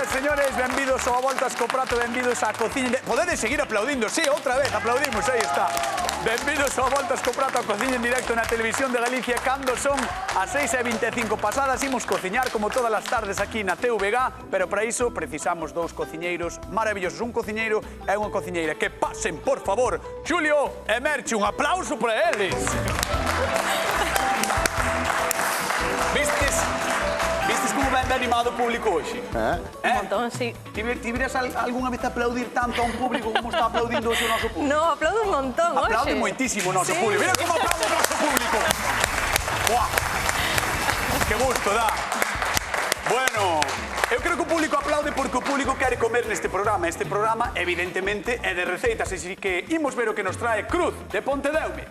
Señoras, señores, benvidos ao Voltas co Prato, benvidos á cociña... Podedes seguir aplaudindo, sí, outra vez, aplaudimos, aí está. Benvidos ao Voltas co Prato, a cociña en directo na Televisión de Galicia, cando son as 6:25 pasadas, imos cociñar como todas as tardes aquí na TVG, pero para iso precisamos dous cociñeiros maravillosos, un cociñeiro e unha cociñeira. Que pasen, por favor, Xulio e Merche, un aplauso para eles. Vistes como ben animado o público hoxe? Un montón, sí. Ti viras algunha vez aplaudir tanto a un público como está aplaudindo hoxe o noso público? No, aplaudo un montón hoxe. Aplaude moitísimo o noso público. Mira como aplaude o noso público. Buah. Que gusto dá. Bueno, eu creo que o público aplaude porque o público quere comer neste programa. Este programa, evidentemente, é de receitas, así que imos ver o que nos trae Cruz, de Pontedeume.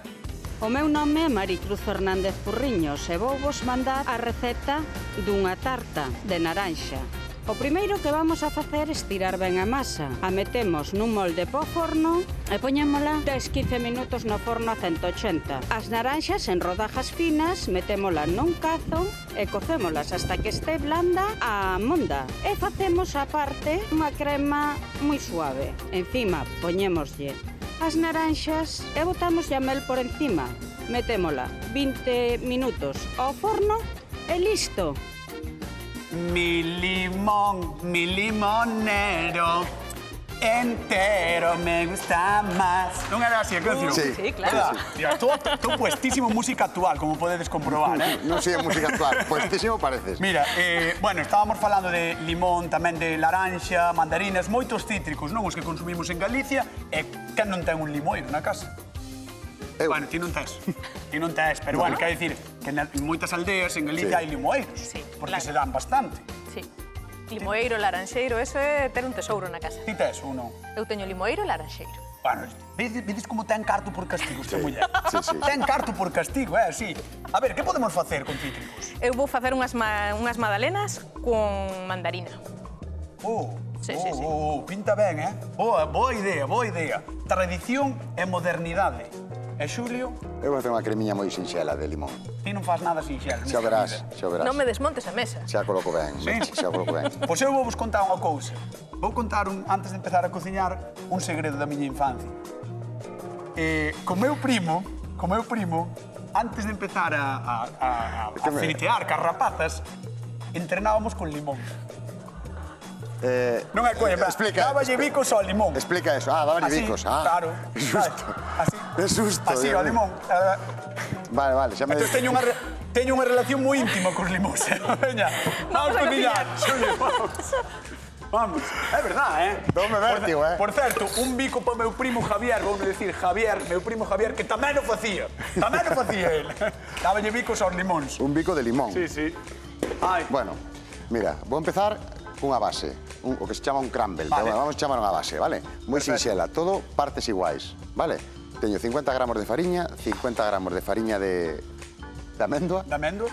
O meu nome é Maricruz Fernández Purriños e vou vos mandar a receta dunha tarta de naranxa. O primeiro que vamos a facer é estirar ben a masa. A metemos nun molde po forno e poñémola 10-15 minutos no forno a 180. As naranxas en rodajas finas metémola nun cazo e cocémolas hasta que este blanda a monda. E facemos aparte unha crema moi suave. Encima poñémoslle as naranxas e botamos a mel por encima. Metémola 20 minutos ao forno e listo. Mi limonero entero me gusta más. Non era así a canción? Sí, claro. Todo puestísimo música actual, como podedes comprobar, eh? Non sei a música actual, puestísimo pareces. Mira, bueno, estábamos falando de limón, tamén de laranxa, mandarinas, moitos cítricos, non? Os que consumimos en Galicia. E quen non ten un limoeiro na casa? Eu. Bueno, ti non tes. Ti non tes, pero bueno, quero dicir que en moitas aldeas en Galicia hai limoeiros. Sí, porque claro. se dan bastante. Sí. Limoeiro, laranxeiro, eso é ter un tesouro na casa. Ti tes ou non? Eu teño limoeiro e laranxeiro. Bueno, vedes como ten carto por castigo esta muller? sí. Ten carto por castigo, así. A ver, que podemos facer con cítricos? Eu vou facer unhas magdalenas con mandarina. Sí. Pinta ben, eh? Boa idea. Tradición e modernidade. E Xulio, Eu vou facer unha cremiña moi sinxela de limón. ti non faz nada sinxelo. Xa verás, xa verás. Non me desmontes a mesa. Xa coloco ben, xa coloco ben. Pois eu vou vos contar unha cousa. Vou contar, antes de empezar a cociñar, un segredo da miña infancia. Con meu primo, antes de empezar a fritear cas rapazas, entrenábamos con limón. Non é coña, explica. dáballe bicos ao limón. Explica eso. Dáballe Así, bicos. Claro. Que susto. Así. Que susto. Así, ao limón. Vale, xa me... Entón teño unha relación moi íntima cos limóns. Veña, vamos a cociñar. Xulio, vamos. É verdad, eh? Dome vértigo, eh? Por certo, un bico para o meu primo Javier, vou decir Javier, meu primo Javier, que tamén o facía. Tamén o facía el. Dáballe bicos aos limóns. Un bico de limón. Sí. Ai. Bueno, mira, vou empezar cunha base, o que se chama un crumble. Vale. Vamos a chamar unha base, vale? Moi sinxela, todo partes iguais, vale? Teño 50 gramos de fariña, 50 gramos de fariña de amêndoa, De amendo?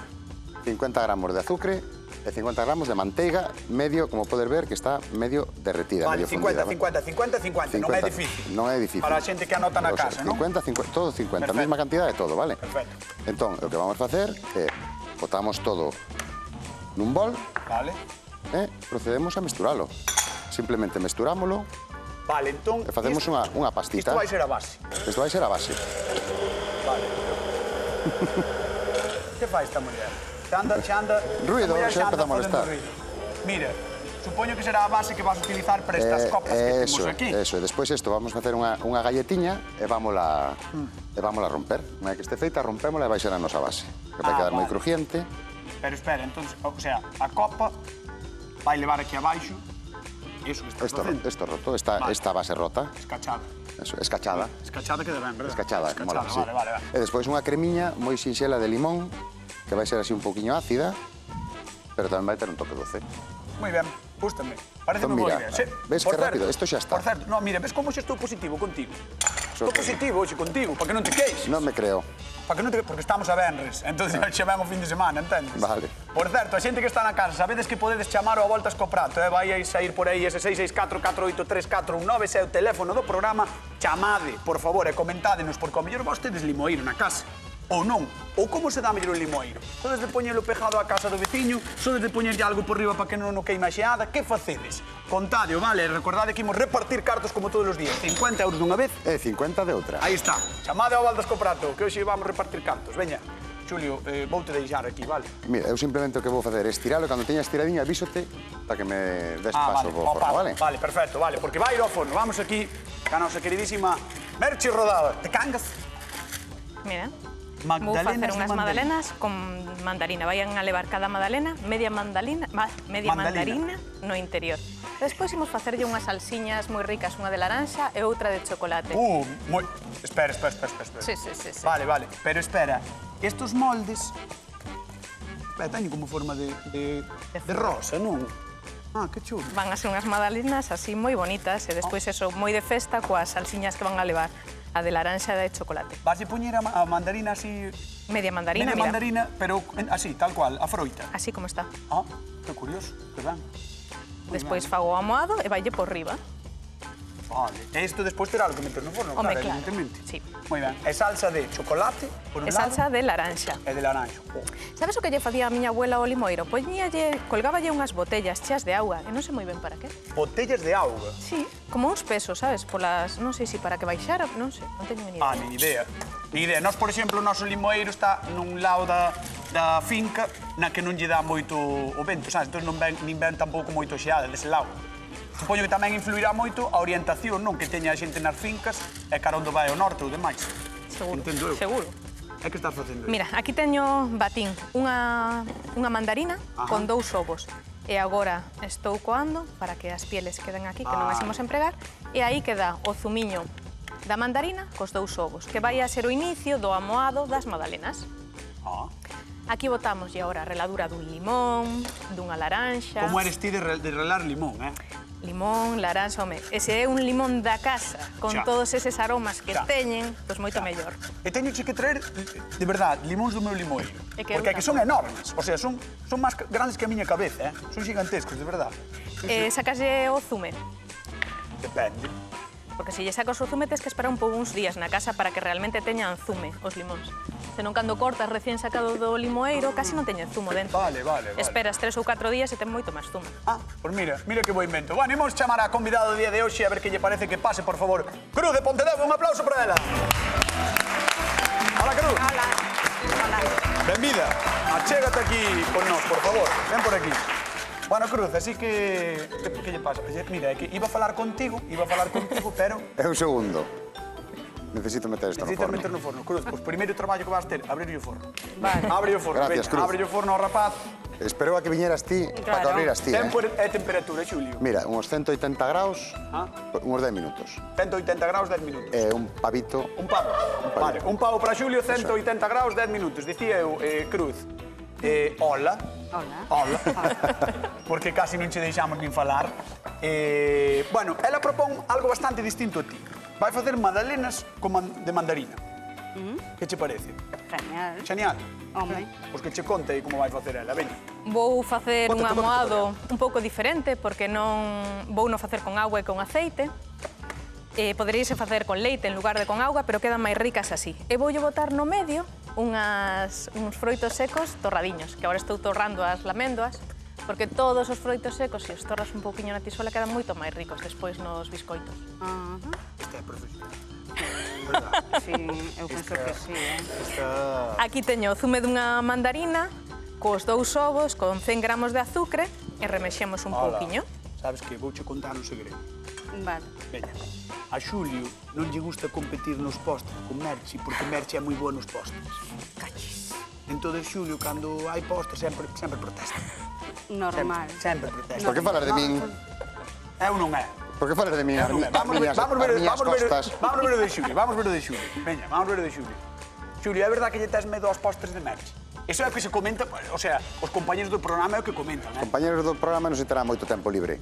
50 gramos de azúcar e 50 gramos de manteiga, medio, como podes ver, que está medio derretida, Vale, medio 50, fundida. 50, non é difícil. Non é difícil. Para a xente que anota na casa, non? 50, todo 50, a Perfecto. mesma cantidad de todo, vale? Perfecto. Entón, o que vamos a facer é botamos todo nun bol Vale. e procedemos a mesturalo. Simplemente mesturámolo Vale, entón... e facemos unha pastita. Isto vai ser a base. Isto vai ser a base. Vale. Que fai esta muller? Xa anda... Ruido, esta muller xa anda empeza a molestar. facendo ruido. Mira, supoño que será a base que vas a utilizar para estas copas que temos aquí. Eso, e despois isto vamos a facer unha galletiña e vámola romper. Unha vez que este feita, rompémola e vai ser a nosa base. Que vai quedar moi Vale. crujiente. Pero espera, entón, o sea, a copa vai levar aquí abaixo iso que está facendo. Isto roto, esta base rota. Escachada. Eso, escachada. Escachada queda ben, verdad? Escachada, mola, sí. Vale. E despois unha cremiña moi sinxela de limón, que vai ser así un poquinho ácida, pero tamén vai ter un toque doce. Moi ben, gústame. Pareceme Entón, boa mira, idea. ves que rápido, isto xa está. Por certo, no, mira, ves como xe estou positivo contigo? Estou que- positivo hoxe contigo, para que non te queixes. Non me creo. Para que non te... Porque estamos a venres, entón xa ven o fin de semana, entendes? Vale. Por certo, a xente que está na casa, sabedes que podedes chamar ao Voltas co Prato, vai a sair por aí ese 664-483-419, ese é o teléfono do programa, chamade, por favor, e comentádenos, porque ao mellor vostedes limoeiro na casa. ou non? Ou como se dá mellor o limoeiro? Sodes de poñelo pegado á casa do veciño? Sodes de poñerlle algo por riba para que non o queima xeada? Que facedes? Contade, vale? Recordade que imos repartir cartos como todos os días. 50 euros dunha vez. E 50 de outra. Aí está. Chamade ao Valdas co prato, que hoxe vamos repartir cartos. Veña, Xulio, voute deixar aquí, vale? Mira, eu simplemente o que vou facer é estiralo, cando teña estiradinha avísote para que me des paso vale. ao forno, vale? Vale, perfecto, vale, porque vai ir ao forno. Vamos aquí, a nosa queridísima Merchi Rodada. Te cangas? Mira, vou facer Magdalenas de unhas magdalenas con mandarina. Vayan a levar cada magdalena media mandarina no interior. Despois imos facerlle unhas salsiñas moi ricas, unha de laranxa e outra de chocolate. Moi... Espera. Sí. Vale. Pero espera, estos moldes... Teñen como forma de rosa, non? Ah, que chulo. Van a ser unhas magdalenas así moi bonitas e despois eso, moi de festa coas salsiñas que van a levar. A de laranxa e de chocolate. Vas a poñer a mandarina así... Media mandarina, Media mira. mandarina, pero así, tal cual, a froita. Así como está. Ah, que curioso, que ben. Despois fago o amoado e vaille por riba. Vale. E isto despois terá que meter no forno, Home, claro, claro. evidentemente. Sí. Moi ben. E salsa de chocolate, por un E lado, salsa de laranxa. e de laranxa. Sabes o que lle facía a miña abuela ao limoeiro? Colgáballe unhas botellas cheas de auga, e non sei moi ben para que. Botellas de auga. Sí, como uns pesos, sabes? Polas, non sei se para que baixara, non sei, non teño ni idea. Ah, nin idea. Nin idea. Nós, por exemplo, o noso limoeiro está nun lado da finca na que non lle dá moito o vento, sabes? Entón non ven tampouco moito xeada dese lado. Supoño que tamén influirá moito a orientación, non? Que teña a xente nas fincas e cara onde vai ao norte ou demais. Seguro, Entendo eu. seguro. É que estás facendo? Mira, aquí teño batín, unha mandarina con 2 ovos. E agora estou coando para que as pieles queden aquí, que non as imos empregar, e aí queda o zumiño da mandarina cos 2 ovos, que vai a ser o inicio do amoado das magdalenas. Ah. Aquí botamos agora a reladura dun limón, dunha laranxa... Como eres ti de relar limón, Limón, laranxa, home, ese é un limón da casa, con Xa. todos eses aromas que Xa. teñen, pois moito mellor. E teño que traer, de verdade, limóns do meu limoeiro. É que Porque eu é que son enormes. O sea, son máis grandes que a miña cabeza, Son gigantescos, de verdade. Sacalle o zume, Depende. porque se lle sacas o zume tes que esperar uns días na casa para que realmente teñan zume os limóns. Senón cando cortas recién sacado do limoeiro, casi non teñen zumo dentro. Vale. Esperas 3 ou 4 días e ten moito máis zumo. Ah, pois mira que bo invento. Bueno, imos chamar a convidada do día de hoxe a ver que lle parece que pase, por favor. Cruz de Pontevedra, un aplauso para ela. Hola, Cruz. Hola. Benvida. Achégate aquí con nós, por favor. Ven por aquí. Bueno, Cruz, así que lle pasa? Mira, é que iba a falar contigo, pero É un segundo. Necesito meter isto no necesitas forno. meter no forno. Cruz, pois primeiro traballo que vas ter, abrir o forno. Vale. Abre o forno, Gracias, veña, Cruz. abre o forno ao rapaz. Espero a que viñeras ti para que Claro. abriras ti, Tempo e temperatura, Xulio. Mira, uns 180 graus, Ah. uns 10 minutos. 180 graus, 10 minutos. E un pavito. Un pavo. Vale, un pavo para Xulio, 180 graus, 10 minutos. Dicía eu, Cruz, hola. Hola. Porque casi non che deixamos nin falar. Bueno, ela propón algo bastante distinto a ti. Vai facer magdalenas de mandarina. Que che parece? Genial. Genial. Home. Pois que che conte como vai facer ela, veña. Vou facer un Conta, amoado un pouco diferente porque vou non facer con agua e con aceite. Poderíase facer con leite en lugar de con auga, pero quedan máis ricas así. E voulle botar no medio uns froitos secos torradiños, que agora estou torrando as laméndoas, porque todos os froitos secos, se os torras un pouquiño na tisola, quedan moito máis ricos despois nos biscoitos. Esta é profesional. Sí, eu penso que sí, Aquí teño o zume dunha mandarina, cos 2 ovos, con 100 gramos de azucre, e remexemos un pouquiño. Sabes que vouche contar un segredo. Vale. Veña, a Xulio non lle gusta competir nos postres con Merchi, porque Merchi é moi boa nos postres. Cachis. Entón, Xulio, cando hai postres, sempre protesta. Normal. Sempre protesta. Por que falar de min? Eu non é. Por que falar de min? Eu non é. Vamos ver costas. o de Xulio, vamos ver o de Xulio. Veña, vamos ver o de Xulio. Xulio, é verdad que lle tes medo aos postres de Merchi? Iso é o que se comenta, o sea, os compañeros do programa é o que comentan, Compañeros do programa non se terá moito tempo libre.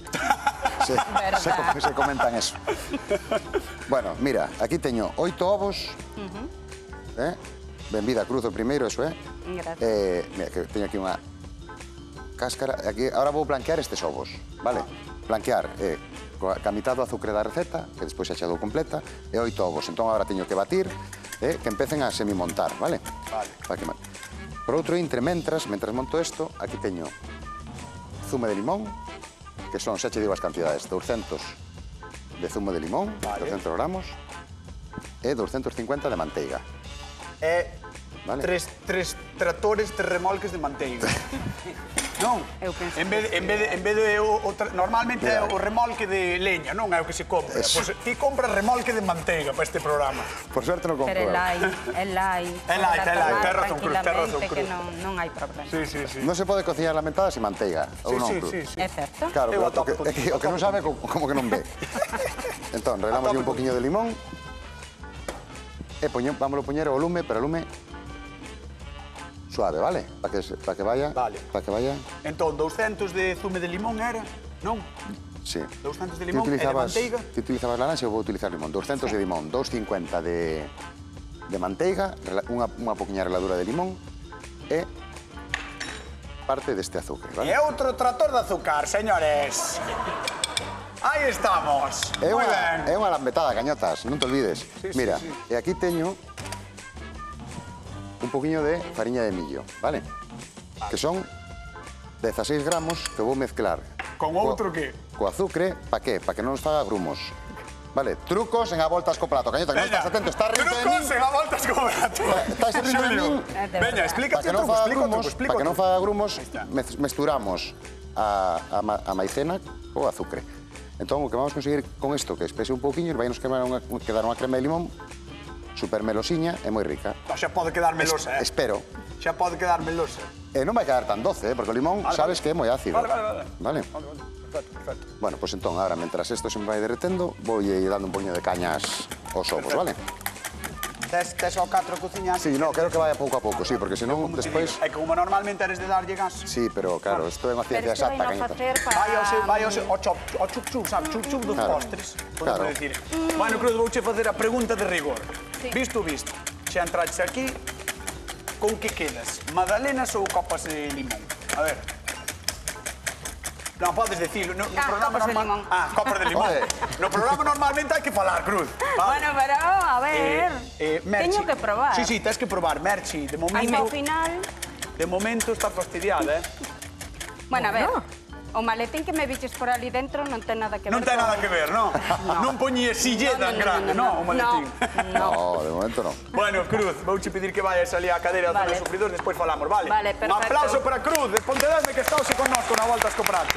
Se comentan eso. Bueno, mira, aquí teño 8 ovos. Benvida, Cruz, o primeiro, eso, Gracias. Mira, que teño aquí unha cáscara. Aquí, ahora vou blanquear estes ovos, vale? Blanquear, ca mitad do azúcar da receta, que despois xa chedou completa, e 8 ovos. Entón, agora teño que batir que empecen a semimontar, vale? Vale. Por outro intre, mentras monto isto, aquí teño zume de limón, que son, xa che digo as cantidades, 200 de zume de limón, 200 gramos, e 250 de manteiga. Vale. Tres tratores de remolques de manteiga. Non? Eu penso En vez de normalmente é o remolque de leña, non é o que se compra. Pois ti compras remolque de manteiga para este programa. Por suerte non compro. Pero é lai. É lai, ten razón, Cruz, ten razón, Que Cruz. non hai problema. Sí. Non se pode cociñar la mentada sin manteiga, ou non, Cruz? Sí. É certo? Claro, Eu pero atopo o que non sabe, como que non ve. Entón, reglamos un poquinho de limón, e vámoslo poñer o lume, pero o lume suave, vale? Para que vaya. Vale. Para que vaya. Entón, 200 de zume de limón era, non? Sí. 200 de limón e de manteiga. Ti utilizabas la lanxa, eu vou utilizar limón. 200 de limón, 250 de manteiga, unha poquinha reladura de limón e parte deste azúcar, vale? E outro trator de azúcar, señores. Aí estamos. Moi ben. É unha lambetada, cañotas, non te olvides. Mira, e aquí teño un poquinho de fariña de millo, vale? Que son 16 gramos que vou mezclar. Con outro que? Co azúcar, pa que? Pa que non nos faga grumos. Vale, trucos en a voltas co plato. Cañota, que non estás atento, estás rindo de min. Trucos en a voltas co plato. Estás rindo de min. Veña, explícate o truco, Para que non faga grumos, mesturamos a maicena co azúcar. Entón, o que vamos conseguir con isto, que espese un pouquiño, vai nos quedar unha crema de limón super melosiña e moi rica. Xa pode quedar melosa, Espero. Xa pode quedar melosa. E non vai quedar tan doce, porque o limón sabes que é moi ácido. Vale. Vale? Perfecto. Bueno, pues entón, ahora, mentras isto se me vai derretendo, vou dando un poño de cañas aos ovos, vale? Tes o 4 cociñas? Sí, no, quero que vaya pouco a pouco, sí, porque senón despois... É como normalmente eres de darlle gas. Sí, pero claro, isto é unha Pero ciencia isto vai exacta, non cañita. facer Vai para... ao chup-chup, sabe? Chup-chup dos Claro. postres. Claro. Podemos decir. Bueno, Cruz, vouche facer a pregunta de rigor. Visto. Xa entraches aquí, con que quedas? Magdalenas ou copas de limón? A ver. Non, podes dicilo. No programa copas de normal... limón. Copas de limón. Oye. No programa normalmente hai que falar, Cruz. Bueno, pero, a ver, Merchi. teño que probar. Sí, tens que probar. Merchi, de Ao momento... final... De momento está fastidiada, Bueno, a ver, o maletín que me viches por ali dentro non ten nada que ver Non ten con- nada que ver, non? Non poñía silleda en grande, non? O maletín. No, de momento non. Bueno, Cruz, vouche pedir que vayas ali á cadeira Vale. dos sufridores, despois falamos, vale? Vale, Un perfecto. aplauso para Cruz, de Pontevedra, que está hoxe connosco na Voltas co Prato.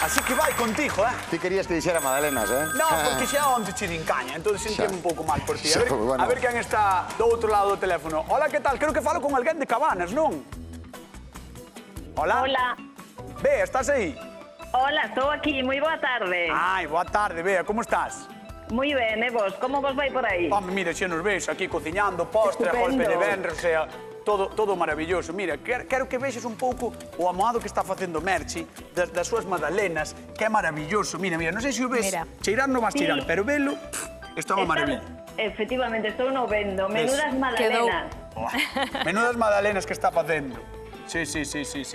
Así que vai contigo, Ti querías que dixera magdalenas, No, porque xa onde che din caña, entón sentíame un pouco mal por ti. Xa, bueno. A ver quen está do outro lado do teléfono. Hola, que tal? Creo que falo con alguén de Cabanas, non? Hola? Hola, Bea, estás aí? hola, estou aquí, moi boa tarde. Ai, boa tarde, Bea, como estás? Moi ben, e vos, como vos vai por aí? Home, mira, xa nos ves aquí cociñando postre, a golpe de venres, o sea, todo maravilloso. Mira, quero que vexes un pouco o amoado que está facendo Merchi das súas magdalenas, que é maravilloso. Mira, non sei se o ves, Mira. cheirar non vas cheirar, Sí. pero velo, isto é unha maravilla. Efectivamente, estou no vendo, menudas magdalenas. Buah, menudas magdalenas que está facendo. Sí.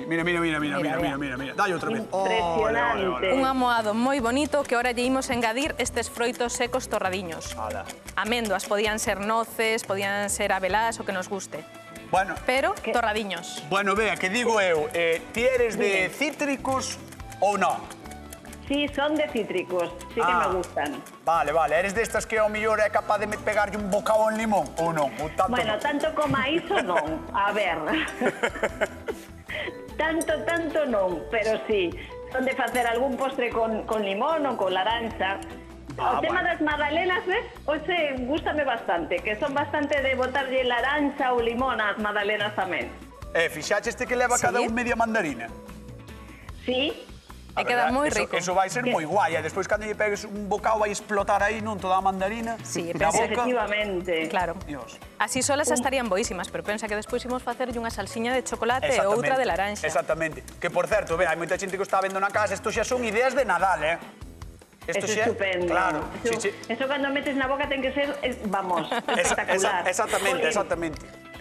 Mira. Dai outra vez. Impresionante. Un amoado moi bonito que ahora lle imos engadir estes froitos secos torradiños. Ala. Amendoas, podían ser noces, podían ser abelás, o que nos guste. Bueno, Pero torradiños. Bea, que digo eu, ti eres de cítricos ou non? Sí, son de cítricos, sí que me gustan. Vale, eres destas que ao mellor é capaz de pegarlle un bocado en limón ou non? Ou tanto Bueno, non? tanto como a iso non, a ver. tanto non, pero sí. Son de facer algún postre con limón ou con laranxa. O tema das magdalenas, ves? Oxe, gústame bastante, que son bastante de botarlle laranxa ou limón ás magdalenas tamén. Fixaxeste que leva Sí. cada un media mandarina? Sí, E queda moi rico. Eso vai ser moi guai, e despois cando lle pegues un bocado vai explotar aí, non, toda a mandarina, Sí, na pensei- boca. efectivamente. Claro. Dios. Así solas estarían boísimas, pero pensa que despois imos facerlle unha salsiña de chocolate e outra de laranxa. Exactamente. Que, por certo, hai moita xente que o está vendo na casa, isto xa son ideas de Nadal, Eso xa- é estupendo. Claro. Eso cando metes na boca ten que ser, vamos, espectacular.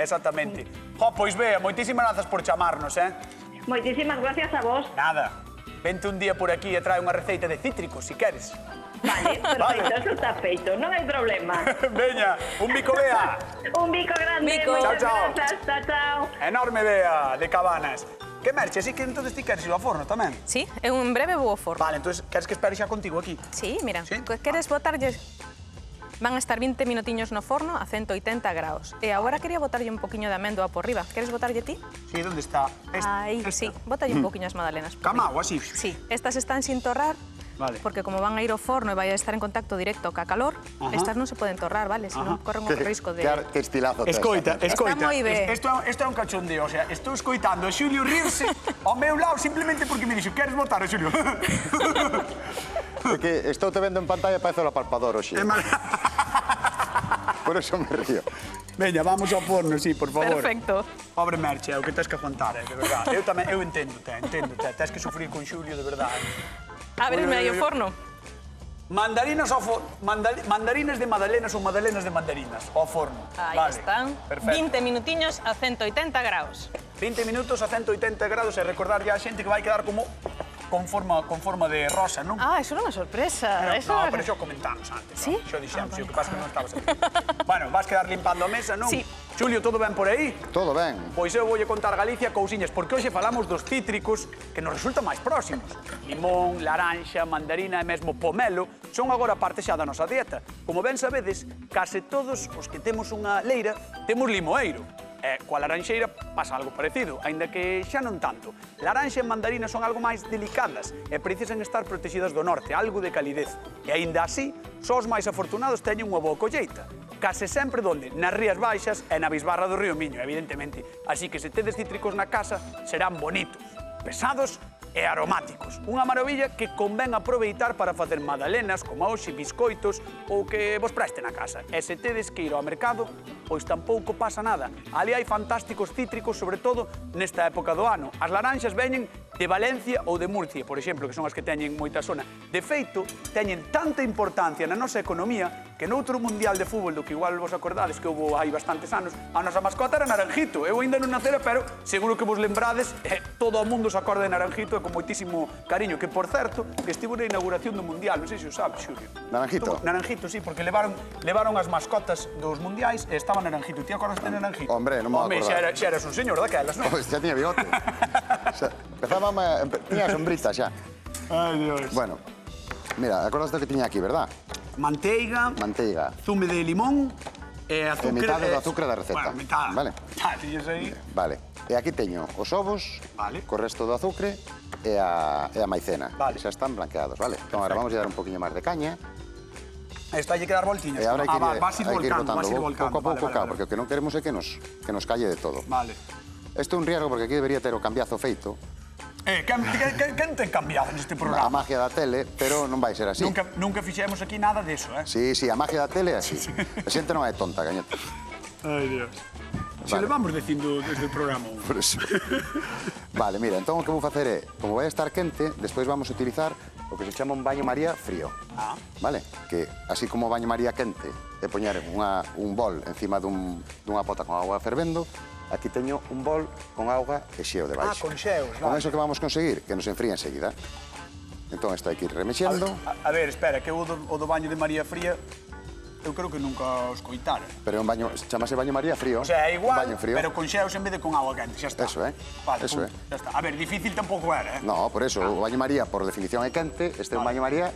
Exactamente. Jo, pois Bea, moitísimas grazas por chamarnos, Moitísimas gracias a vos. Nada. Vente un día por aquí e trae unha receita de cítricos, si queres. Vale, perfecto, eso está feito, non hai problema. Veña, un bico Bea. Un bico grande, Bico. moitas Chao, chao. grazas, chao. Enorme Bea de Cabanas. Que merche, así que entonces ti queres ir ao forno tamén? Sí, en breve vou ao forno. Vale, entonces queres que espere xa contigo aquí? Sí, mira, Sí? queres botarlle... Van a estar 20 minutiños no forno a 180 graus. E agora quería botarlle un poquinho de amendoa por riba. Queres botarlle ti? Sí, onde está? Aí, sí, botalle un poquinho as magdalenas. por Cama riba. ou así? Sí, estas están sin torrar, Vale. porque como van a ir ao forno e vai a estar en contacto directo ca calor, Ajá. estas non se poden torrar, vale? Senón corren o risco de... Que estilazo tes. Escoita, escoita. moi ben. Isto é un cachondeo, o sea, estou escoitando a Xulio rirse ao meu lado simplemente porque me dixo, queres botar a Xulio? É que estou te vendo en pantalla, parece o palpador hoxe. Por eso me río. Veña, vamos ao forno, sí, por favor. Perfecto. Pobre Merche, é o que tens que aguantar, de verdade. Eu tamén, eu enténdote. Tens que sufrir con Xulio, de verdade. Ábreme aí o Ui, ui, ui. forno. Mandarinas ao forno. Mandarinas de magdalenas ou magdalenas de mandarinas ao forno. Aí Vale, están. Perfecto. 20 minutiños a 180 graus. 20 minutos a 180 grados e recordarlle á xente que vai quedar como con forma de rosa, non? Ah, eso era unha sorpresa. No, Eso no, era- pero xo comentamos antes. Sí? Xo dixemos, Ah, o que pasa que non estabas aquí. Bueno, vas quedar limpando a mesa, non? Sí. Xulio, todo ben por aí? Todo ben. Pois eu voulle contar Galicia cousiñas, porque hoxe falamos dos cítricos que nos resultan máis próximos. Limón, laranxa, mandarina e mesmo pomelo son agora parte xa da nosa dieta. Como ben sabedes, case todos os que temos unha leira temos limoeiro. E coa laranxeira pasa algo parecido, aínda que xa non tanto. Laranxa e mandarina son algo máis delicadas e precisan estar protegidas do norte, algo de calidez. E aínda así, só os máis afortunados teñen unha boa colleita. Case sempre donde? Nas Rías Baixas e na bisbarra do río Miño, evidentemente. Así que se tedes cítricos na casa, serán bonitos, pesados e aromáticos. Unha maravilla que convén aproveitar para facer magdalenas, como hoxe, biscoitos ou que vos preste na casa. E se tedes que ir ao mercado, pois tampouco pasa nada. Ali hai fantásticos cítricos, sobre todo nesta época do ano. As laranxas veñen de Valencia ou de Murcia, por exemplo, que son as que teñen moita zona. De feito, teñen tanta importancia na nosa economía que noutro mundial de fútbol do que igual vos acordades que houve hai bastantes anos, a nosa mascota era Naranjito. Eu ainda non nacera, pero seguro que vos lembrades, todo o mundo se acorda de Naranjito con moitísimo cariño, que por certo, que estivo na inauguración do mundial, non sei se o sabes, Xulio. Naranjito? Naranjito, sí, porque levaron as mascotas dos mundiais e estaba Naranjito. Ti acordas de Naranjito? Hombre, non me Home, acordaba. xa eras un señor daquelas, non? Pois xa tiña bigote. Tiña sombrita xa. Ai, Dios. Bueno, mira, acordas do que tiña aquí, verdad? Manteiga, Manteiga. zume de limón e azúcar. metade do azúcar da receta. Bueno, metade. Vale. Tiñes aí. Vale. E aquí teño os ovos, Vale. co resto do azucre e a maicena. Vale. Que xa están blanqueados, vale? Entón, agora vamos a dar un poquinho máis de caña. Está lle que dar voltiñas. E agora hai que ir, vas ir hai que ir volcando, vas ir botando volcando. pouco a pouco, Vale, claro, vale, porque o que non queremos é que nos calle de todo. Vale. Isto é un riesgo porque aquí debería ter o cambiazo feito, Quen ten cambiado neste a programa? magia da tele, pero non vai ser así. Nunca fixemos aquí nada deso, eh? Sí, a magia da tele é así. A xente non é tonta, gañete. Ai, Dios. Se Vale. le vamos dicindo desde o programa. Por eso. Vale, mira, entón o que vou facer é, como vai a estar quente, despois vamos a utilizar o que se chama un baño María frío. Ah. Vale? Que así como o baño María quente é poñer un bol encima dunha pota con agua fervendo, aquí teño un bol con auga e xeo debaixo. Con xeos, Con vale. eso que vamos conseguir, que nos enfríe enseguida. Entón, isto hai que ir remexendo, A ver, espera, que o do baño de María Fría eu creo que nunca os coitara. pero é un baño, chamase baño María frío. O sea, é igual, baño frío. pero con xeos en vez de con agua quente, xa está. Eso é, Vale, eso punto, xa está. A ver, difícil tampouco era, eh? No, por eso, o baño María, por definición, é quente, este é un Vale. baño María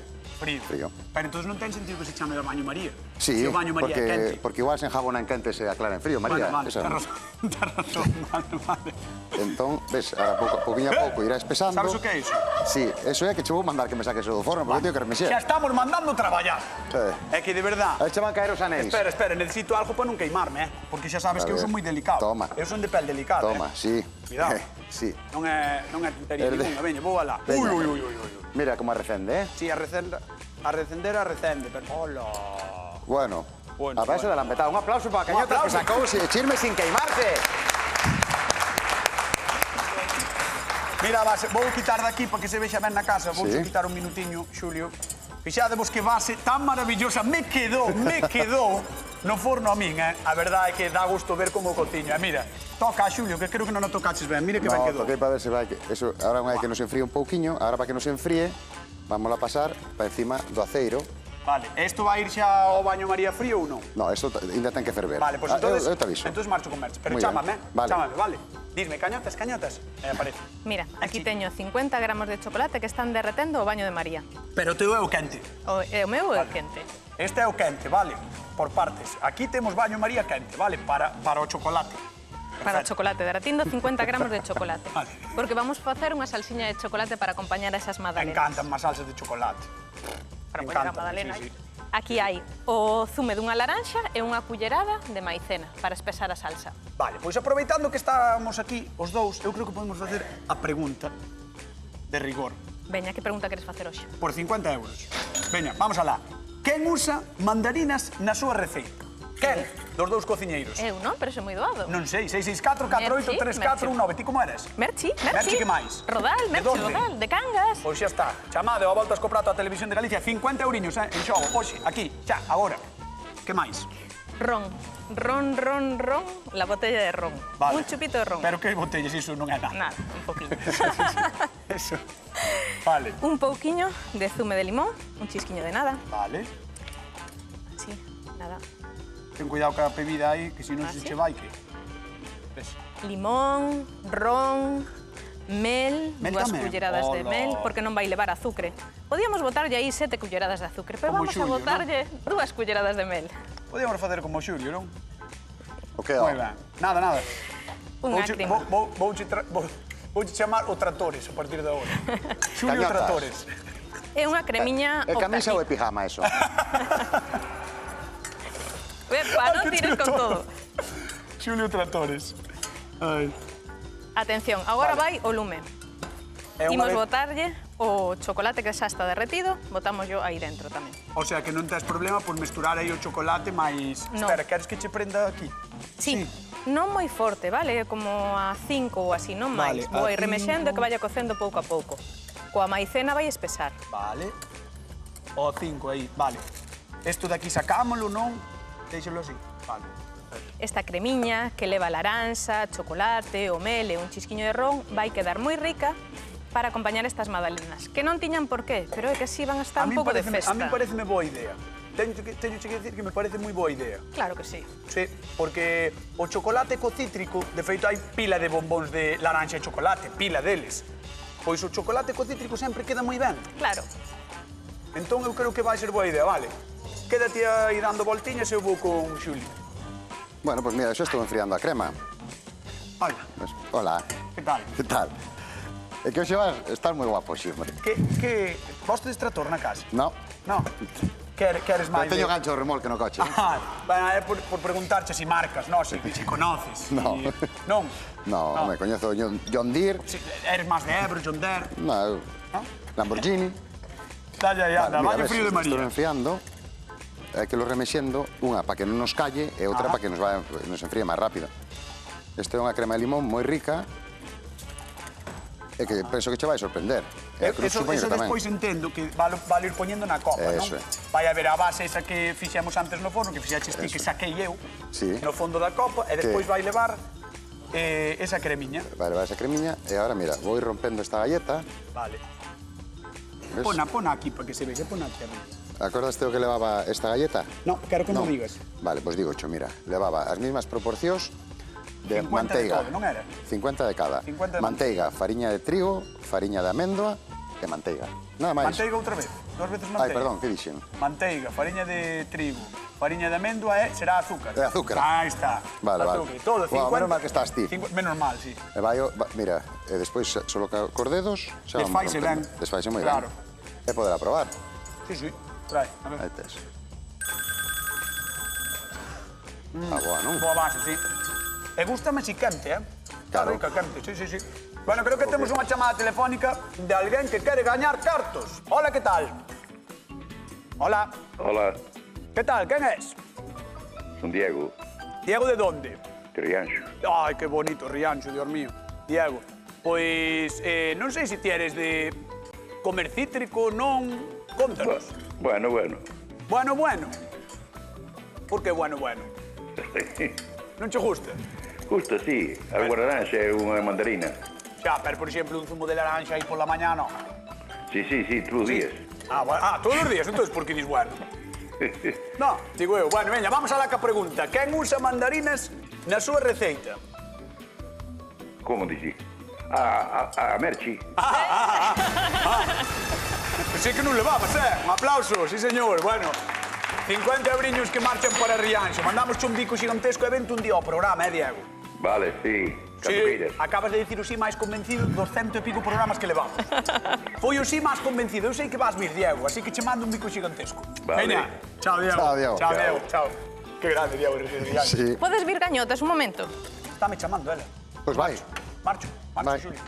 Frío. frío. Pero entonces non ten sentido que se chame baño María. Sí, Se o baño María é quente. porque igual se enjabona en quente e se aclara en frío, María. Vale, Esa ten non. razón, ten razón, vale. Entón, ves, ahora pouquinho a pouco irá espesando. Sabes o que é iso? Sí, eso é que che vou mandar que me saques o do forno, porque teño que remexer. Xa estamos mandando traballar. É que de verdad. Aí che van caer os anéis. Espera, necesito algo para non queimarme, eh? Porque xa sabes A que eu ver. son moi delicado. Toma. Eu son de pel delicada, Toma, eh? sí. Cuidado. Sí. Non é tontería Herde. ninguna, veña, vou alá. Veña. Ui. Mira como arrecende, eh? Sí, a recender, pero... Hola. Bueno, Bueno, a base de la ambetada. Un aplauso para a Cañota que aplauso. sacou Chirme sin queimarse. Mira, vou quitar daqui para que se vexa ben na casa. Vou Sí. quitar un minutiño, Xulio. Fixadevos que base tan maravillosa me quedou no forno a min, eh? A verdade é que dá gusto ver como cociña. Mira, toca a Xulio, que creo que non o tocaches ben. Mira que ben No, quedou. toquei para ver se vai que... Eso, ahora hai que nos enfríe un pouquiño, ahora para que nos enfríe, Vamos a pasar para encima do aceiro. Vale, isto vai ir xa ao baño María frío ou non? No, isto ainda ten que ferver. Vale, pois entonces... Eu te aviso. Entonces marcho con merche. Pero Muy bien. chámame, Vale. chámame, vale. Dime, cañotas, cañotas. Aparece. Mira, aquí Aquí. teño 50 gramos de chocolate que están derretendo ao baño de María. Pero o teu é o quente. O meu é quente. Este é o quente, vale? Por partes. Aquí temos baño María quente, vale? Para o chocolate. Para o Perfecto. chocolate, derretindo 50 gramos de chocolate. Vale. Porque vamos facer unha salsiña de chocolate para acompañar a esas Me magdalenas. encantan máis salsas de chocolate. Para Me poñer a encantan, magdalena. sí, sí. Aquí hai o zume dunha laranxa e unha cullerada de maicena para espesar a salsa. Vale, pois aproveitando que estamos aquí os dous, eu creo que podemos facer a pregunta de rigor. Veña, que pregunta queres facer hoxe? Por 50 euros. Veña, vamos alá. Quen usa mandarinas na súa receita? Quen? Dos dous cociñeiros. Eu non, pero é moi doado. Non sei, 664, 48, 34, 19. Ti como eres? Merchi. Merchi, que máis? Rodal, De Merchi, onde? Rodal, de Cangas. Pois xa está. Chamade ao Voltas co Prato á Televisión de Galicia. 50 euriños, en xogo. Hoxe, aquí, xa, agora. Que máis? Ron, la botella de ron. Vale. Un chupito de ron. Pero que botellas, iso non é nada. Nada, un poquinho. Eso. Vale. Un pouquiño de zume de limón, un chisquiño de nada. Vale. Así, nada. Ten cuidado ca bebida aí, que se non se ¿sí? che vai, que... Ves? Limón, ron, mel, Mel dúas tamén? culleradas de Ola. mel, porque non vai levar azúcar. Podíamos botarlle aí 7 culleradas de azúcar, pero Como vamos Xulio, a botarlle 2 culleradas de mel. Podíamos facer como o Xulio, non? O que é? Moi ben. Nada, nada. Unha Vouche- crema. Vouche chamar o Tratores a partir de agora. Xulio Cañotas. Tratores. É unha cremiña... É camisa ou é octavita. pijama, eso? Epa, non que tires tiro con todo. todo. Xulio Tratores. Ai. Atención, agora vai o lume. É unha Imos vez- botarlle o chocolate que xa está derretido, botamos yo aí dentro tamén. O sea, que non tes problema por mesturar aí o chocolate, mais... No. Espera, queres que che prenda aquí? Sí, non moi forte, vale? Como a 5 ou así, non máis. Vale, a Vou aí remexendo e 5. que vaya cocendo pouco a pouco. Coa maicena vai espesar. Vale. O 5 aí, vale. Isto de aquí sacámolo, non? Deixalo así. Vale. Esta cremiña que leva laranxa, chocolate, o mel e un chisquiño de ron vai quedar moi rica para acompañar estas magdalenas. Que non tiñan por qué, pero é que así van a estar un pouco de festa. A mí pareceme boa idea. Teño que decir que me parece moi boa idea. Claro que sí. Sí, porque o chocolate co cítrico, de feito hai pila de bombóns de laranxa e chocolate, pila deles. Pois o chocolate co cítrico sempre queda moi ben. Claro. Entón eu creo que vai ser boa idea, vale? Quédate aí dando voltiñas e eu vou con Xuli. Bueno, pues mira, yo estoy enfriando a crema. Hola, Pues, hola, que tal? ¿qué tal? Es que hoxe vas estar moi guapo, sí, hombre. Que vos tedes trator na casa? No, No. Queres non máis teño de... gancho de remolque no coche. Ah, bueno, é por preguntarche si marcas, no, si conoces. No. Non? No, me coñezo John Deere, Si, eres máis de Ebro, John Deere. no, ¿No? Lamborghini. Dalle aí, anda, Mira, baño ves, frío de Estou María. enfriando, hai que lo remexendo, unha para que non nos calle e outra Ajá. para que nos enfríe máis rápido. Esta é unha crema de limón moi rica e que penso que che vai sorprender. E a cruz Eso supoño que tamén. despois entendo que vale ir poñendo na copa, non? Eso é. Vai haber a base esa que fixemos antes no forno, que fixaches ti, que saquei eu, Sí. no fondo da copa, e despois vai levar esa cremiña. Vale, vai esa cremiña e agora, mira, vou ir rompendo esta galleta. Vale. Ves? Pona aquí para que se vexa, pona aquí arriba. Acordaste o que levaba esta galleta? No, quero que No. non digas. Vale, pois digo, mira, levaba as mismas proporcións de 50 de manteiga. todo, non era? 50 de cada. 50 de manteiga, fariña de trigo, fariña de amêndoa e manteiga. Nada máis. Manteiga outra vez, 2 veces Ai, manteiga. perdón, que dixen? Manteiga, fariña de trigo, fariña de amêndoa será azúcar. É azúcar. Aí está. Vale, vale. azúcar. Todo, 50. Bueno, menos mal que estás ti. Menos mal, sí. E vai, mira, e despois solo cos dedos xa vamos Desfaise rompendo. ben. Desfaise moi Claro. ben. E poderá probar. Sí, sí. Trae, a ver. Aí tes. Boa, non? Boa base, sí. E gústame si quente, eh? Está Claro. rica, quente, sí, sí, sí. Bueno, creo que temos unha chamada telefónica de alguén que quere gañar cartos. Hola, que tal? Hola. Hola, Que tal? Quen es? son Diego, Diego de donde? de Rianxo. Ai, que bonito Rianxo, Dios mío. Diego, pois non sei se ti eres de comer cítrico, non... Contanos. Bueno. Bueno, bueno. Por que bueno? Non che gusta? Justo, sí. A guardaranxa é unha mandarina. Xa, pero por exemplo, un zumo de laranxa aí pola mañá, non. Sí, todos los días. Todos os días, entón, por que dis bueno? No, digo eu. Bueno, veña, vamos a la pregunta. Quen usa mandarinas na súa receita? ¿Cómo dices? A Merchi. Pensei que non levabas, Un aplauso, sí, señor. Bueno, 50 euriños que marchan para Rianxo. Mandamos un bico gigantesco evento un día ao programa, Diego? Vale, sí. Sí, acabas de dicir o sí máis convencido dos 100 e pico programas que levamos. Foi o sí máis convencido. Eu sei que vas vir, Diego, así que che mando un bico gigantesco. Vale. Veña. Chao, Diego. Chao, Diego. Chao, Diego. Chao. Que grande, Diego. Sí. Podes vir, gañotas, un momento. Estáme chamando, ela. Pois vai. Marcho, Vai. Xulio.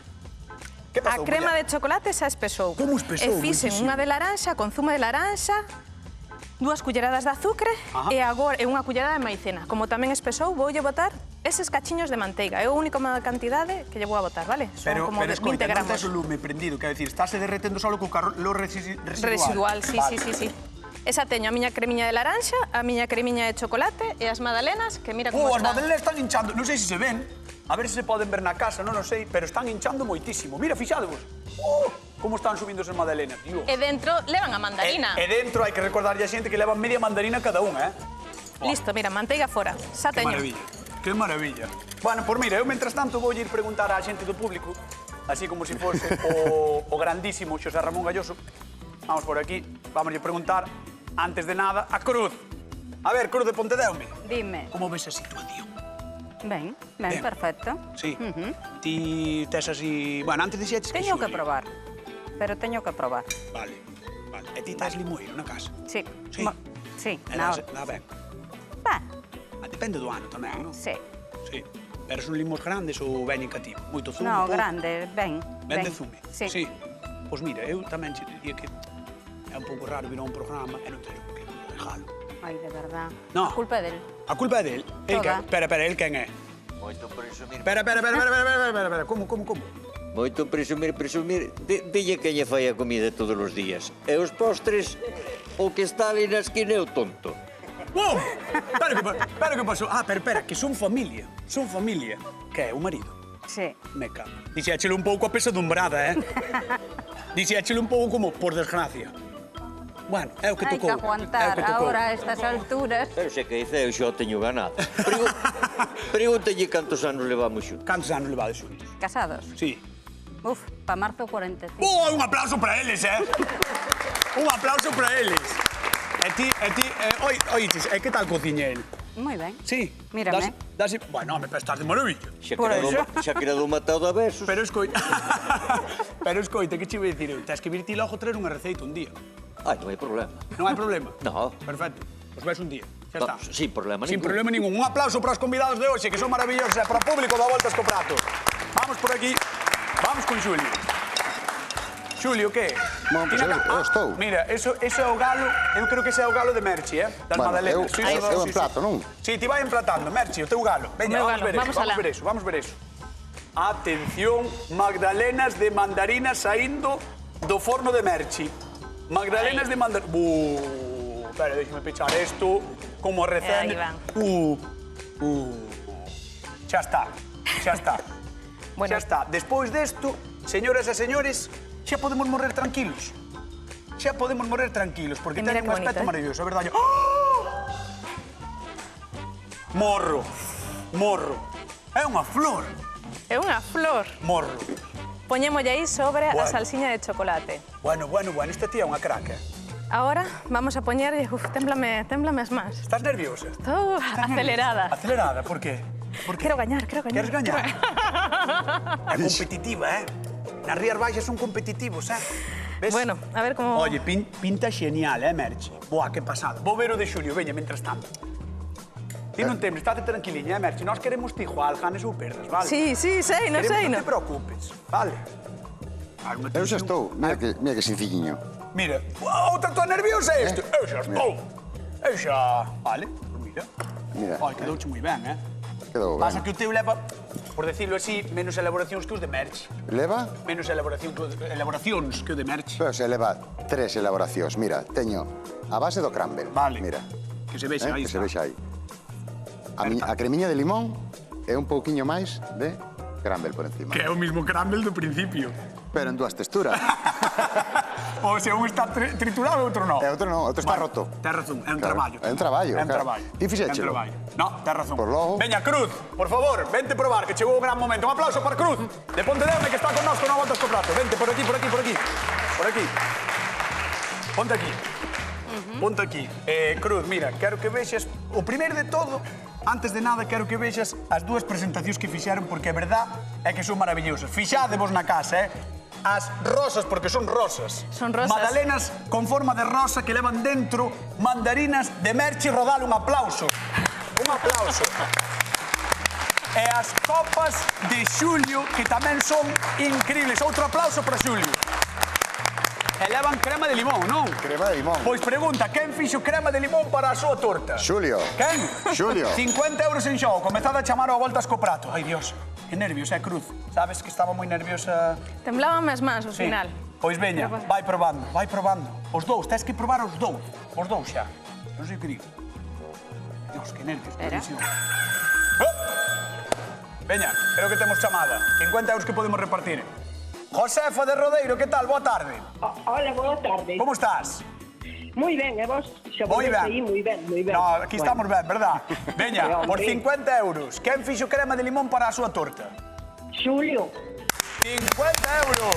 Que A pasou, crema muller? de chocolate xa espesou. Como espesou? E fixen Moitísimo. unha de laranxa con zumo de laranxa, 2 culleradas de azucre Ajá. e agora unha cullerada de maicena. Como tamén espesou, voulle botar eses cachiños de manteiga. É a única cantidade que lle vou a botar, vale? Son como de 20 escoita, non gramos. tes o lume prendido, quero dicir, estáse derretendo solo co calor residual. Residual, sí, Vale. sí. Esa teño a miña cremiña de laranxa, a miña cremiña de chocolate e as magdalenas, que mira como As están. magdalenas están hinchando, non sei se se ven, a ver se se poden ver na casa, non o sei, pero están hinchando moitísimo. Mira, fixadevos. Como están subindo esas magdalenas, Dios. E dentro levan a mandarina. E dentro hai que recordarlle a xente que levan media mandarina cada unha, Listo, mira, manteiga fora. Xa Que teño. maravilla, que maravilla. Bueno, pois mira, eu mentras tanto vou ir preguntar á xente do público, así como se fose o grandísimo Xosé Ramón Galloso. Vamos por aquí, vamos a preguntar, antes de nada, a Cruz. A ver, Cruz de Pontedeume, Dime. como ves a situación? Ben, Ben. perfecto. Sí. Ti tes así... Bueno, antes dixeches que Teño que Xulio. probar, pero teño que probar. Vale. E ti tes limoeiro na casa? Sí. Sí. Sí, E na dá ben. Depende do ano tamén, non? Sí. Sí. Pero son limos grandes ou veñen cativo? Moito zume? No, pouco? grande, ben. Ben de zume? Sí. Pois mira, eu tamén che diría que é un pouco raro vir a un programa e non teño por que dejalo. Ai, de verdad. No. A culpa é del. A culpa é del? El Toda. Espera, el quen é? Moito presumir. Espera. Como? Moito presumir. Dille que lle fai a comida todos os días. E os postres, o que está ali na esquina é o tonto. Bom! Espera que pasou. Espera, que son familia. Son familia. Que é o marido? Sí. Me cago. Dixéchelo un pouco a pesadumbrada, Dixéchelo un pouco como, por desgracia. Bueno, é o que Hai tocou. que aguantar agora a estas alturas. Pero se que dice, eu xa o teño ganado. Pregúntelle cantos anos levamos xuntos. Cantos anos levades xuntos? Casados. Sí. Uf, pa marzo 45. Un aplauso para eles, Un aplauso para eles. E ti, oiches, que tal cociña el? Moi ben. Sí. Mírame. Bueno, me estás de maravilla. Xa quedou matado a besos. Pero escoita, que che iba a dicir eu? Tens que vir ti logo traer unha receita un día. Ai, non hai problema. Non hai problema? No. Perfecto. Pois ves un día. Xa está. Sin problema Sin ningún. problema ningún. Un aplauso para os convidados de hoxe, que son maravillosos, e para o público da Voltas co Prato. Vamos por aquí. Vamos con Xulio. Xulio, que? Bueno, pues eu estou. Mira, eso é o galo, eu creo que ese é o galo de Merchi, Das Bueno, magdalenas. eu emplato, non? Sí, ti vai emplatando, Merchi, o teu galo. Veña, O meu vamos galo, ver eso, vamos ver eso. Atención, magdalenas de mandarina saindo do forno de Merchi. Magdalenas de mandarina... Espera, déxame pechar isto, como recén... Aí van. Xa está. Bueno. Xa está. Despois desto, señoras e señores, xa podemos morrer tranquilos. Porque E mira ten un que aspecto bonito, maravilloso, a verdade. Morro. É unha flor. É unha flor. Morro. Poñémolle aí sobre a Bueno. salsiña de chocolate. Bueno, esta tía é unha crack, Ahora vamos a poñerlle... Témblame as mans. Estás nerviosa? Estou acelerada. Acelerada, por qué? Quero gañar. Queres gañar? É competitiva, Nas Rías Baixas son competitivos, Ves? Bueno, a ver como... Oye, pinta xenial, Merchi? Boa, que pasada. Vou ver o de Xulio, veña, mentras tanto. Ti non temes, estate tranquiliña, Merchi. Nós queremos ti, igual, ganes ou perdas, vale? Sí, sei, non sei, Non non. te preocupes, vale? Eu xa estou. Mira que sencilliño. Mira, outra toda nerviosa isto. Eu xa estou. Vale, mira. Mira. Ai, quedouche moi ben, Quedou Pasa ben. que o teu leva, por decirlo así, menos elaboracións que os de Merchi. Leva? Menos elaboracións que o de Merchi. Pero se leva 3 elaboracións. Mira, teño a base do crumble. Vale. Mira. Que se vexa, aí Que se está. vexa aí. A cremiña de limón e un pouquiño máis de crumble por encima. Que é o mismo crumble do principio. Pero en dúas texturas. O sea, un está triturado e outro non. E outro non, outro está roto. Ten razón, é un Claro, traballo. é un traballo, É un claro. traballo. Ti fixéchelo? É un traballo. No, ten razón. Por logo. Veña, Cruz, por favor, vente probar, que chegou un gran momento. Un aplauso para Cruz, de Pontedeume, que está con nós con unha volta escoprato. Vente, por aquí, por aquí, por aquí. Por aquí. Ponte aquí. Ponte aquí. Cruz, mira, quero que vexas... O primeiro de todo, antes de nada, quero que vexas as dúas presentacións que fixeron, porque a verdad é que son maravillosas. Fixádevos na casa, as rosas, porque son rosas. Son rosas. Magdalenas con forma de rosa que levan dentro mandarinas de Merchi Rodal. Un aplauso. Un aplauso. E as copas de Xulio, que tamén son increíbles. Outro aplauso para Xulio. E levan crema de limón, non? Crema de limón. Pois pregunta, quen fixo crema de limón para a súa torta? Xulio. Quen? Xulio. 50 euros en xogo. Comezade a chamar ao voltas co prato. Ai, Dios, que nervios, Cruz. Sabes que estaba moi nerviosa... Temblaban as mans ao Sí. final. Pois veña, vai probando, vai probando. Os dous, tens que probar os dous. Os dous xa. Non sei o que digo. Dios, que nervios, que tensión. Veña, creo que temos chamada. 50 euros que podemos repartir. Josefa de Rodeiro, que tal? Boa tarde. Hola, boa tarde. Como estás? Moi ben, e vos? Xa Moi volveste ben. aí, moi ben, moi ben. No, aquí estamos ben, verdad? Veña, por Hombre. 50 euros, quen fixo crema de limón para a súa torta? Xulio, 50 euros.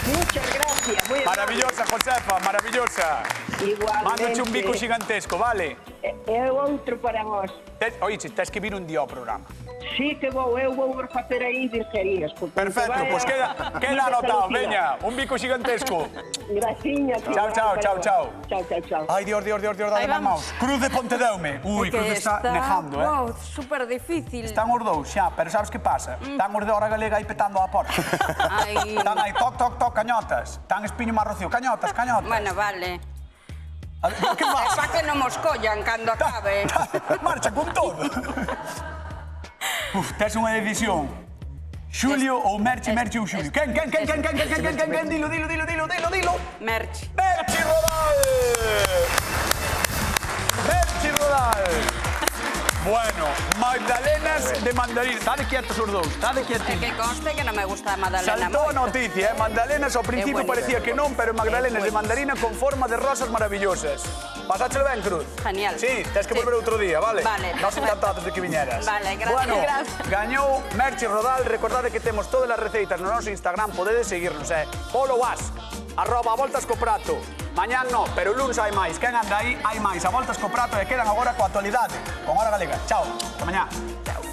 muchas gracias. Moi Maravillosa, Josefa, maravillosa. Igualmente. Mándoche un bico xigantesco, vale? E outro para vos. Oiche, tens que vir un día ao programa. Sí que vou, eu vou facer aí virgerías. Perfecto, pois queda anotado, veña, un bico xigantesco. Graciña. Chao, chao, chao, chao. Chao, chao, chao. Ai, Dios, Ahí dale máis vamos. maus. Cruz de Pontedeume. Ui, Cruz está nejando, Wow, súper difícil. Están os dous xa, pero sabes que pasa? Están os de Hora Galega aí petando a porta. Ai. Están aí, toc, toc, toc, cañotas. Están Espiño Marrocío, cañotas, cañotas. Bueno, vale. Que É pasa? para que non mos collan cando acabe. Marcha con todo. Uf, tes unha decisión. Xulio ou Merchi ou Xulio? Quen? Dilo. Merchi. Merchi Rodal! Merchi Rodal! Bueno, magdalenas de mandarín. Dade quietos os dous, dade É quietos. que conste que non me gusta a Madalena Saltou a moito. noticia, Magdalenas ao principio parecía que non, pero magdalenas de mandarina con forma de rosas maravillosas. Pasáchelo ben, Cruz? Genial. Sí, tens que Sí. volver outro día, vale? Vale, Nos perfecto. encantados de que viñeras. Vale, gracias. Bueno, Gracias. gañou Merchi Rodal. Recordade que temos todas as receitas no noso Instagram. Podedes seguirnos, follow us, @voltascoprato. Mañán no, pero o lunes hai máis. Quen anda aí, hai máis. A Voltas co Prato e quedan agora coa actualidade con Hora Galega. Chao, ata mañá. Chao.